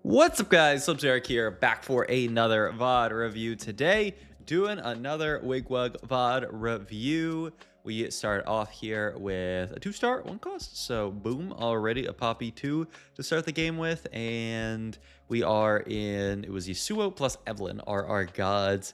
What's up, guys? Subs Eric here, back for another VOD review. Today, doing another Wigwugg VOD review. We start off here with a 2-star, 1 cost. So, boom, already a Poppy 2 to start the game with. And we are in, it was Yasuo plus Evelyn are our gods.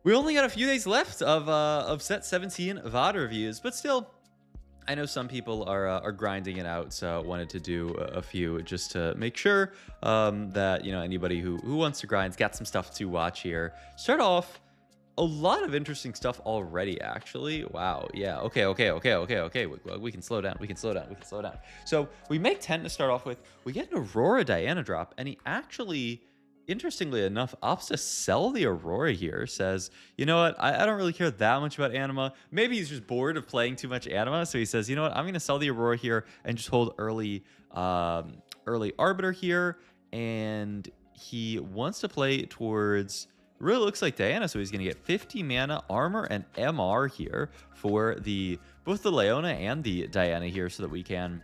We only got a few days left of set 17 VOD reviews, but still, I know some people are grinding it out, so I wanted to do a few just to make sure that, you know, anybody who wants to grind's got some stuff to watch here. Start off, a lot of interesting stuff already, actually. Wow, yeah, okay, we can slow down, we can slow down. So we make 10 to start off with. We get an Aurora Diana drop, and he actually, interestingly enough, opts to sell the Aurora here. Says, you know what, I don't really care that much about Anima. Maybe he's just bored of playing too much Anima, so he says, you know what, I'm going to sell the Aurora here and just hold early Arbiter here. And he wants to play towards, really looks like Diana, so he's going to get 50 mana, armor, and MR here for both the Leona and the Diana here, so that we can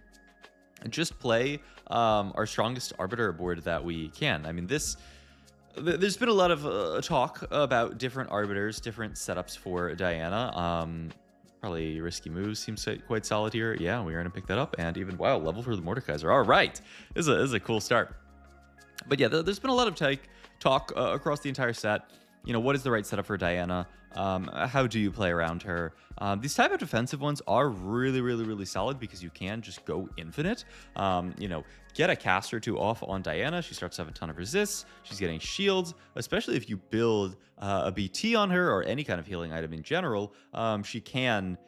just play our strongest Arbiter board that we can. I mean, there's been a lot of talk about different Arbiters, different setups for Diana. Probably risky moves seems quite solid here. Yeah, we're going to pick that up. And even, wow, level for the Mordekaiser. All right. This is a cool start. But yeah, there's been a lot of talk across the entire set. You know, what is the right setup for Diana? How do you play around her? These type of defensive ones are really solid because you can just go infinite. You know, get a cast or two off on Diana. She starts to have a ton of resists. She's getting shields, especially if you build a BT on her or any kind of healing item in general. She can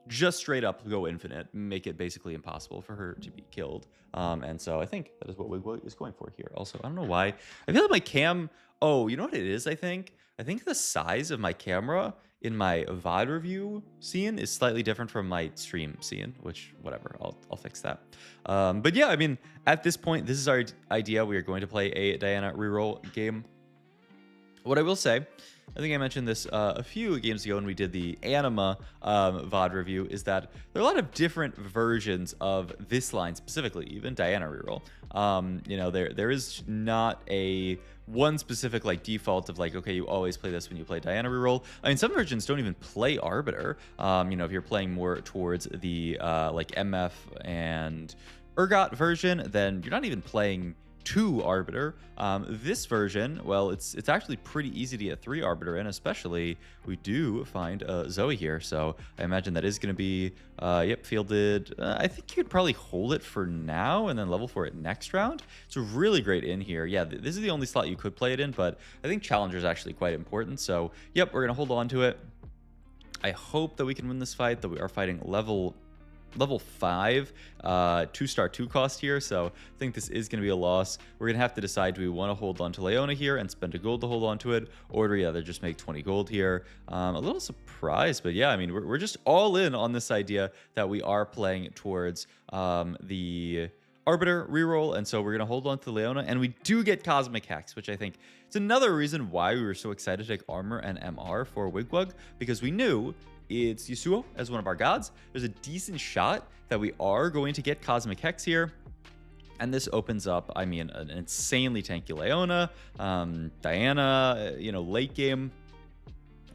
just straight up go infinite, make it basically impossible for her to be killed. And so I think that is what Wigwugg is going for here. Also, I don't know why. I feel like my cam, oh, you know what it is, I think the size of my camera in my VOD review scene is slightly different from my stream scene, which, whatever, I'll fix that. But yeah, I mean, at this point, this is our idea. We are going to play a Diana reroll game. What I will say, I think I mentioned this a few games ago when we did the Anima VOD review, is that there are a lot of different versions of this line specifically, even Diana reroll. You know, there is not a one specific like default of like, okay, you always play this when you play Diana reroll. I mean, some versions don't even play Arbiter. You know, if you're playing more towards the like MF and Urgot version, then you're not even playing 2 Arbiter. This version, well, it's actually pretty easy to get 3 Arbiter in, especially we do find Zoe here. So I imagine that is going to be, yep, fielded. I think you could probably hold it for now and then level for it next round. It's a really great in here. Yeah, this is the only slot you could play it in, but I think Challenger is actually quite important. So, yep, we're going to hold on to it. I hope that we can win this fight, that we are fighting level 5 2-star 2 cost here, so I think this is going to be a loss. We're going to have to decide, do we want to hold on to Leona here and spend a gold to hold on to it, or do we either just make 20 gold here? A little surprised, but yeah, I mean, we're just all in on this idea that we are playing towards the Arbiter reroll, and so we're going to hold on to Leona, and we do get Cosmic Hex, which I think is another reason why we were so excited to take armor and MR for Wigwugg, because we knew it's Yasuo as one of our gods. There's a decent shot that we are going to get Cosmic Hex here. And this opens up, I mean, an insanely tanky Leona, Diana, you know, late game.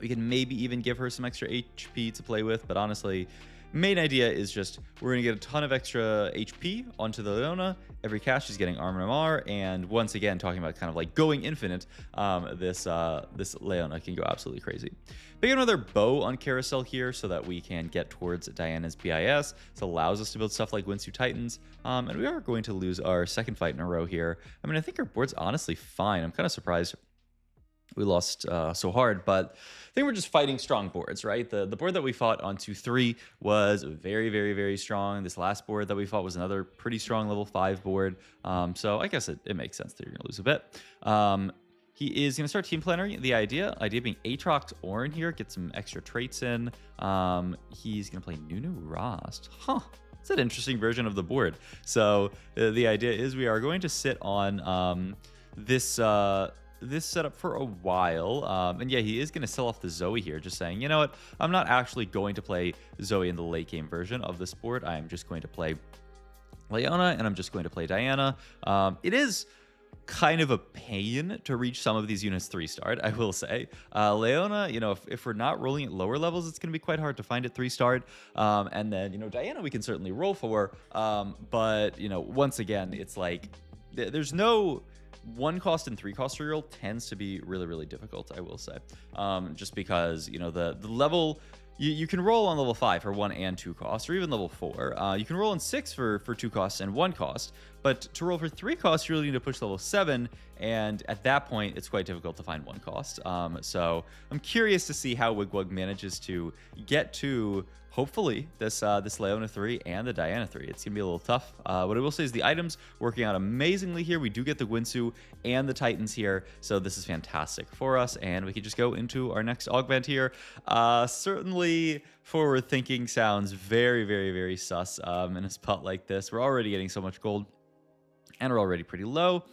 We can maybe even give her some extra HP to play with, but honestly, main idea is just we're going to get a ton of extra HP onto the Leona. Every cast she's getting armor and MR, and once again, talking about kind of like going infinite, this Leona can go absolutely crazy. Pick another bow on Carousel here so that we can get towards Diana's BIS. This allows us to build stuff like Winsu Titans, and we are going to lose our second fight in a row here. I mean, I think our board's honestly fine. I'm kind of surprised we lost so hard, but I think we're just fighting strong boards, right? The board that we fought on 2-3 was very strong. This last board that we fought was another pretty strong level 5 board. So I guess it makes sense that you're gonna lose a bit. He is gonna start team planning. The idea being Aatrox Orin here, get some extra traits in. He's gonna play Nunu Rost. Huh. It's an interesting version of the board. So the idea is we are going to sit on this setup for a while, and yeah, he is going to sell off the Zoe here, just saying, you know what, I'm not actually going to play Zoe in the late game version of this board. I am just going to play Leona, and I'm just going to play Diana. It is kind of a pain to reach some of these units 3-starred, I will say. Leona, you know, if we're not rolling at lower levels, it's going to be quite hard to find it 3-starred. And then, you know, Diana, we can certainly roll for. But, you know, once again, it's like there's no 1-cost and 3-cost reroll tends to be really, really difficult, I will say. Just because, you know, the level... You can roll on level 5 for 1 and 2 costs, or even level 4. You can roll on 6 for 2 costs and 1 cost, but to roll for 3 costs, you really need to push level 7, and at that point, it's quite difficult to find 1 cost. So I'm curious to see how Wigwugg manages to get to, hopefully, this Leona 3 and the Diana 3. It's going to be a little tough. What I will say is the items working out amazingly here. We do get the Gwinsu and the Titans here, so this is fantastic for us, and we can just go into our next augment here. Certainly, forward thinking sounds very, very, very sus in a spot like this. We're already getting so much gold, and we're already pretty low.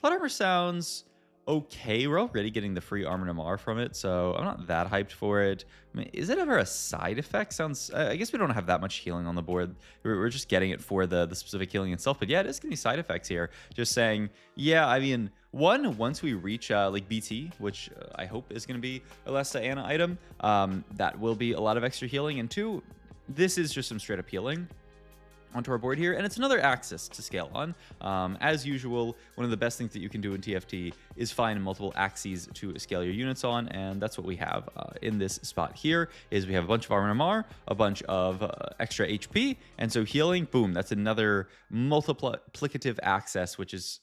Plot armor sounds okay. We're already getting the free armor Namar from it, so I'm not that hyped for it. I mean, is it ever a side effect? Sounds... I guess we don't have that much healing on the board. We're just getting it for the specific healing itself. But yeah, it is going to be side effects here. Just saying, yeah, I mean, once we reach like BT, which I hope is going to be a less Diana item, that will be a lot of extra healing. And 2, this is just some straight up healing onto our board here, and it's another axis to scale on. As usual, one of the best things that you can do in TFT is find multiple axes to scale your units on, and that's what we have in this spot here. Is we have a bunch of armor MR, a bunch of extra HP, and so healing, boom, that's another multiplicative axis, which is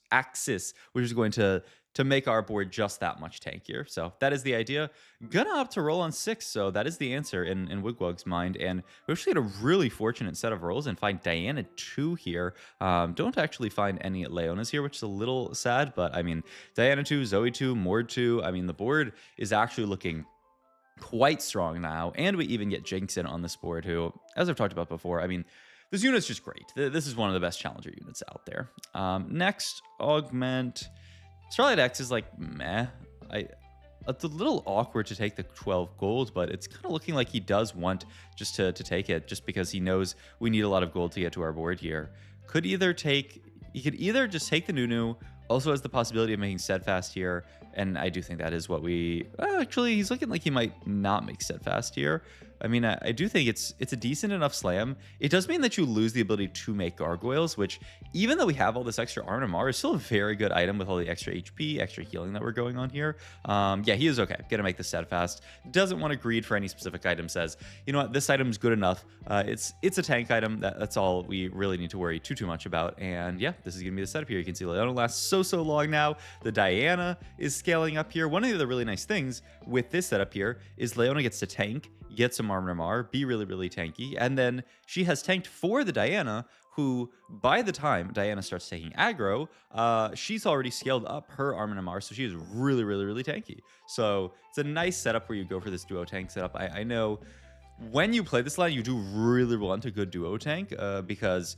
going to make our board just that much tankier. So that is the idea. Gonna opt to roll on 6, so that is the answer in Wigwugg's mind. And we actually had a really fortunate set of rolls and find Diana 2 here. Don't actually find any Leonas here, which is a little sad, but I mean, Diana 2, Zoe 2, Mord 2. I mean, the board is actually looking quite strong now, and we even get Jinx in on this board, who, as I've talked about before, I mean, this unit's just great. This is one of the best challenger units out there. Next, augment... Starlight X is like, meh. It's a little awkward to take the 12 gold, but it's kind of looking like he does want just to take it, just because he knows we need a lot of gold to get to our board here. He could either just take the Nunu, also has the possibility of making Steadfast here, and I do think that is what we... actually, he's looking like he might not make Steadfast here. I mean, I do think it's a decent enough slam. It does mean that you lose the ability to make gargoyles, which, even though we have all this extra armor Mar, is still a very good item with all the extra HP, extra healing that we're going on here. Yeah, he is okay. Gonna make the Steadfast. Doesn't want to greed for any specific item. Says, you know what, this item's good enough. It's a tank item. That's all we really need to worry too much about. And yeah, this is gonna be the setup here. You can see Leona lasts so long now. The Diana is scaling up here. One of the other really nice things with this setup here is Leona gets to tank, get some armor Mar, be really tanky, and then she has tanked for the Diana, who by the time Diana starts taking aggro, she's already scaled up her armor Mar, so she is really tanky. So it's a nice setup where you go for this duo tank setup. I know when you play this line, you do really want a good duo tank because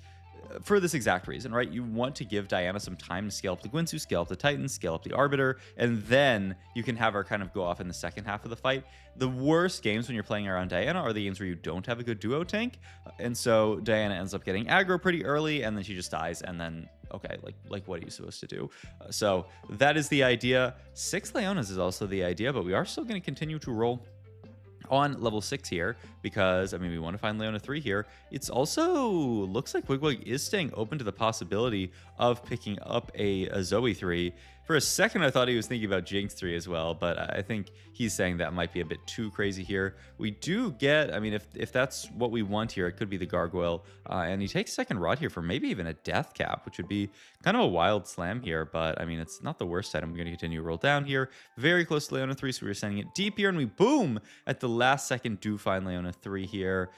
for this exact reason, right? You want to give Diana some time to scale up the Gwinsu, scale up the Titans, scale up the Arbiter, and then you can have her kind of go off in the second half of the fight. The worst games when you're playing around Diana are the games where you don't have a good duo tank, and so Diana ends up getting aggro pretty early, and then she just dies, and then, okay, like what are you supposed to do? So that is the idea. 6 Leonas is also the idea, but we are still going to continue to roll on level 6 here, because I mean, we want to find Leona 3 here. It's also looks like Wigwugg is staying open to the possibility of picking up a Zoe 3. For a second, I thought he was thinking about Jinx 3 as well, but I think he's saying that might be a bit too crazy here. We do get, I mean, if that's what we want here, it could be the Gargoyle, and he takes second rod here for maybe even a death cap, which would be kind of a wild slam here, but I mean, it's not the worst item. We're going to continue to roll down here. Very close to Leona 3, so we're sending it deep here, and we, boom, at the last second do find Leona 3 here.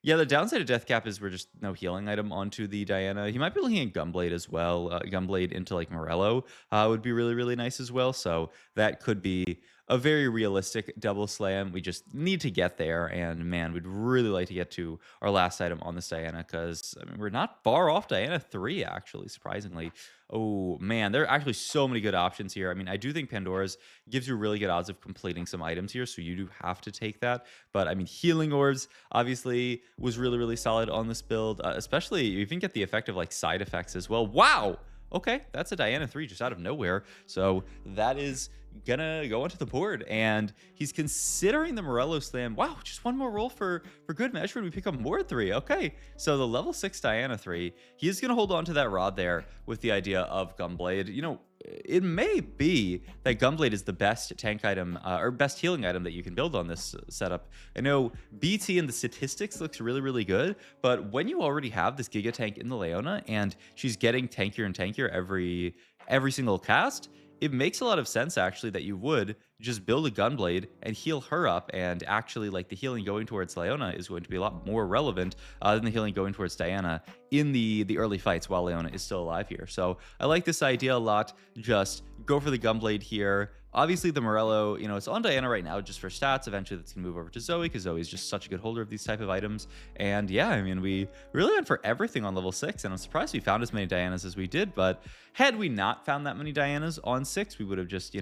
Yeah, the downside of Death Cap is we're just no healing item onto the Diana. He might be looking at Gunblade as well. Gunblade into like Morello would be really nice as well. So that could be a very realistic double slam. We just need to get there. And man, we'd really like to get to our last item on this Diana, because I mean, we're not far off Diana 3, actually, surprisingly. Oh man, there are actually so many good options here. I mean, I do think Pandora's gives you really good odds of completing some items here, so you do have to take that. But I mean, Healing Orbs obviously was really solid on this build, especially you even get the effect of like side effects as well. Wow! Okay, that's a Diana 3 just out of nowhere. So that is gonna go onto the board. And he's considering the Morello Slam. Wow, just one more roll for good measure, and we pick up more 3. Okay, so the level 6 Diana 3, he is gonna hold on to that rod there with the idea of Gunblade. It may be that Gunblade is the best tank item or best healing item that you can build on this setup. I know BT and the statistics looks really, really good, but when you already have this Giga Tank in the Leona and she's getting tankier and tankier every single cast, it makes a lot of sense actually that you would just build a Gunblade and heal her up, and actually like the healing going towards Leona is going to be a lot more relevant than the healing going towards Diana in the early fights while Leona is still alive here. So I like this idea a lot. Just go for the Gunblade here. Obviously, the Morello, it's on Diana right now just for stats. Eventually, that's going to move over to Zoe because Zoe is just such a good holder of these type of items. And yeah, I mean, we really went for everything on level 6, and I'm surprised we found as many Dianas as we did. But had we not found that many Dianas on 6, we would have just,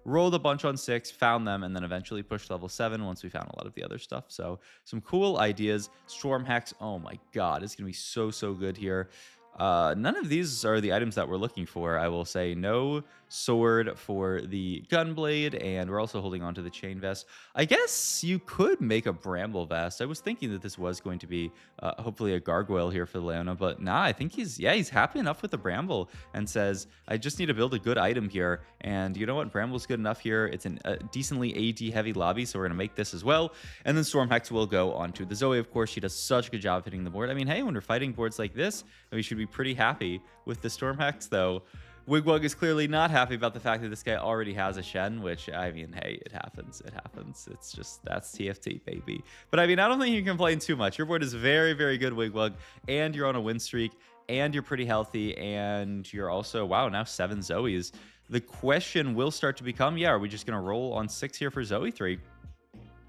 rolled a bunch on 6, found them, and then eventually pushed level 7 once we found a lot of the other stuff. So some cool ideas. Storm Hex, oh my god, it's going to be so, so good here. None of these are the items that we're looking for. I will say no sword for the Gunblade, and we're also holding on to the chain vest. I guess you could make a bramble vest. I was thinking that this was going to be hopefully a gargoyle here for Leona, but nah, I think he's happy enough with the bramble and says, I just need to build a good item here. And you know what? Bramble's good enough here. It's a decently AD heavy lobby, so we're going to make this as well. And then Storm Hex will go onto the Zoe. Of course, she does such a good job hitting the board. I mean, hey, when we're fighting boards like this, we should be pretty happy with the Storm Hex, though. Wigwugg is clearly not happy about the fact that this guy already has a Shen, which, I mean, hey, it happens. It happens. It's just, that's TFT, baby. But, I mean, I don't think you can complain too much. Your board is very, very good, Wigwugg, and you're on a win streak, and you're pretty healthy, and you're also, wow, now 7 Zoes. The question will start to become, yeah, are we just going to roll on 6 here for Zoe 3?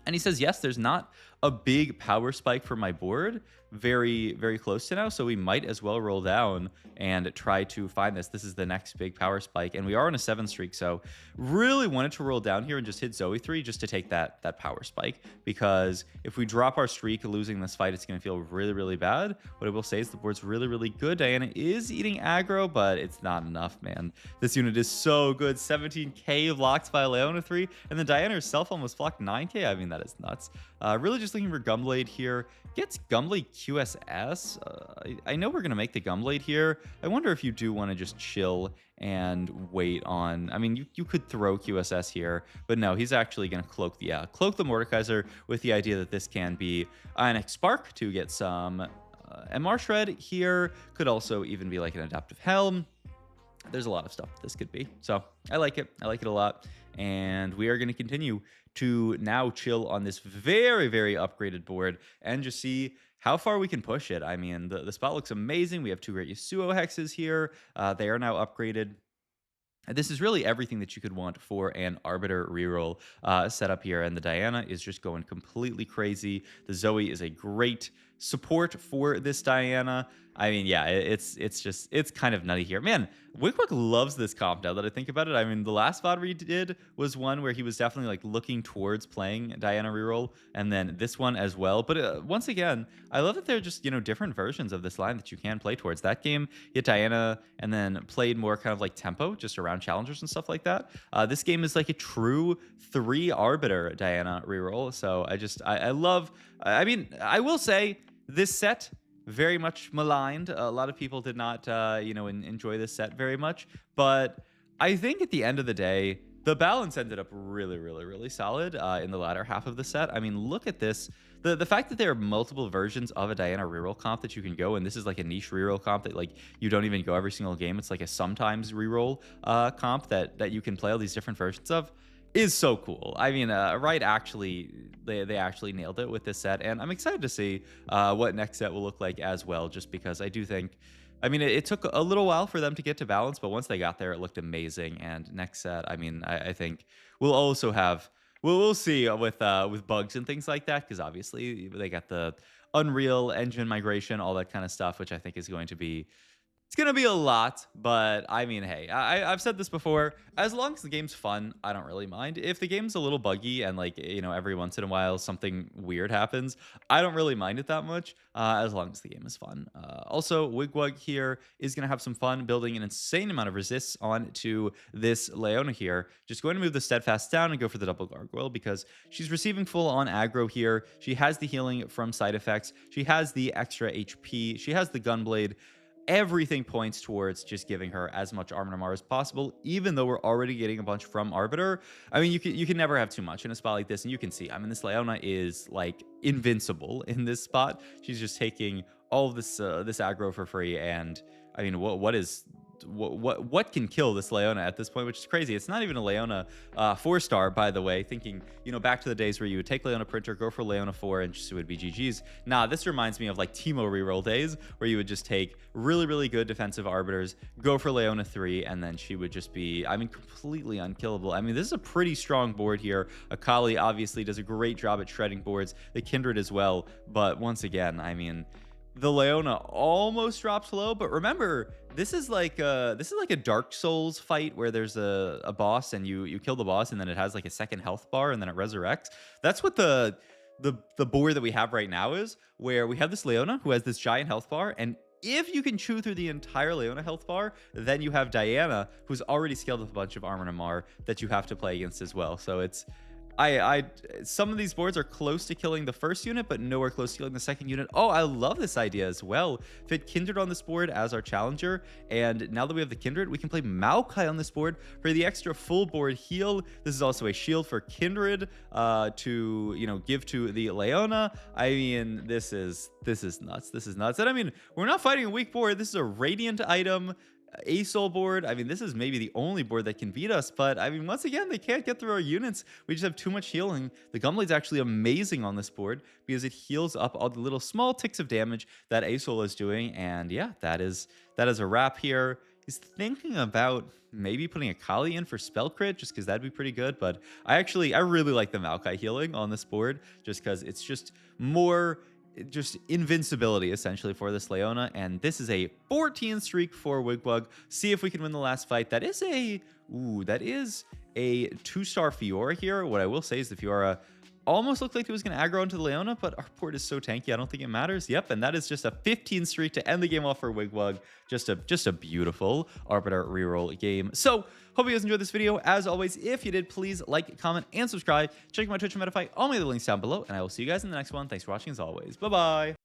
And he says, yes, there's not a big power spike for my board very, very close to now, so we might as well roll down and try to find this. This is the next big power spike, and we are on a 7 streak, so really wanted to roll down here and just hit Zoe 3 just to take that power spike, because if we drop our streak losing this fight, it's going to feel really, really bad. What I will say is the board's really, really good. Diana is eating aggro, but it's not enough, man. This unit is so good. 17k blocked by Leona 3, and then Diana herself almost blocked 9k. I mean, that is nuts. Really just looking for Gunblade here. Gets Gunblade QSS. I know we're going to make the Gunblade here. I wonder if you do want to just chill and wait on... I mean, you could throw QSS here, but no, he's actually going to cloak the Mordekaiser with the idea that this can be an X-Spark to get some MR Shred here. Could also even be like an Adaptive Helm. There's a lot of stuff this could be. So I like it. I like it a lot. And we are going to continue to now chill on this very, very upgraded board and just see how far we can push it. I mean, the spot looks amazing. We have 2 great Yasuo hexes here. They are now upgraded. This is really everything that you could want for an Arbiter reroll setup here. And the Diana is just going completely crazy. The Zoe is a great support for this Diana. I mean, yeah, it's kind of nutty here. Man, Wigwugg loves this comp now that I think about it. I mean, the last VOD we did was one where he was definitely like looking towards playing Diana reroll, and then this one as well. But once again, I love that they're just, different versions of this line that you can play towards. That game, you had Diana and then played more kind of like tempo, just around challengers and stuff like that. This game is like a true 3 Arbiter Diana reroll. So I love, I mean, I will say this set, very much maligned. A lot of people did not, enjoy this set very much. But I think at the end of the day, the balance ended up really, really, really solid in the latter half of the set. I mean, look at this. The fact that there are multiple versions of a Diana reroll comp that you can go, and this is like a niche reroll comp that like you don't even go every single game. It's like a sometimes reroll comp that you can play all these different versions of, is so cool. I mean, right, actually, they actually nailed it with this set, and I'm excited to see what next set will look like as well, just because I do think, I mean, it took a little while for them to get to balance, but once they got there, it looked amazing. And next set, I mean, I think we'll also have, we'll see with bugs and things like that, because obviously they got the Unreal Engine migration, all that kind of stuff, which I think is going to be It's gonna be a lot, but I mean, hey, I've said this before. As long as the game's fun, I don't really mind. If the game's a little buggy and like every once in a while something weird happens, I don't really mind it that much. As long as the game is fun. Also, Wigwugg here is gonna have some fun building an insane amount of resists onto this Leona here. Just going to move the steadfast down and go for the double gargoyle because she's receiving full on aggro here. She has the healing from side effects. She has the extra HP. She has the gunblade. Everything points towards just giving her as much armor as possible, even though we're already getting a bunch from Arbiter. I mean, you can never have too much in a spot like this, and you can see, I mean, this Leona is like invincible in this spot. She's just taking all of this aggro for free, and I mean, what can kill this Leona at this point, which is crazy. It's not even a Leona 4-star, by the way, thinking, back to the days where you would take Leona Printer, go for Leona 4, and just it would be GG's. Nah, this reminds me of like Teemo reroll days, where you would just take really, really good defensive Arbiters, go for Leona 3, and then she would just be, I mean, completely unkillable. I mean, this is a pretty strong board here. Akali obviously does a great job at shredding boards, the Kindred as well, but once again, I mean, the Leona almost drops low, but remember, this is like a Dark Souls fight where there's a boss and you kill the boss and then it has like a second health bar and then it resurrects. That's what the board that we have right now is, where we have this Leona who has this giant health bar, and if you can chew through the entire Leona health bar, then you have Diana, who's already scaled with a bunch of armor and Amar that you have to play against as well. So it's some of these boards are close to killing the first unit, but nowhere close to killing the second unit. Oh, I love this idea as well. Fit Kindred on this board as our challenger, and now that we have the Kindred, we can play Maokai on this board for the extra full board heal. This is also a shield for Kindred to give to the Leona. I mean, this is nuts. This is nuts. And I mean, we're not fighting a weak board. This is a Radiant item. ASOL board. I mean, this is maybe the only board that can beat us, but I mean, once again, they can't get through our units. We just have too much healing. The Gunblade's actually amazing on this board because it heals up all the little small ticks of damage that ASOL is doing, and yeah, that is a wrap here. He's thinking about maybe putting a Kali in for spell crit just because that'd be pretty good, but I really like the Maokai healing on this board just because it's just more invincibility essentially for this Leona, and this is a 14 streak for Wigwugg. See if we can win the last fight. That is a 2-star Fiora here. What I will say is the Fiora almost looked like it was going to aggro into the Leona, but our board is so tanky, I don't think it matters. Yep, and that is just a 15 streak to end the game off for Wigwugg. Just a beautiful Arbiter reroll game. So, hope you guys enjoyed this video. As always, if you did, please like, comment, and subscribe. Check my Twitch and Metafy, all my other links down below, and I will see you guys in the next one. Thanks for watching as always. Bye-bye.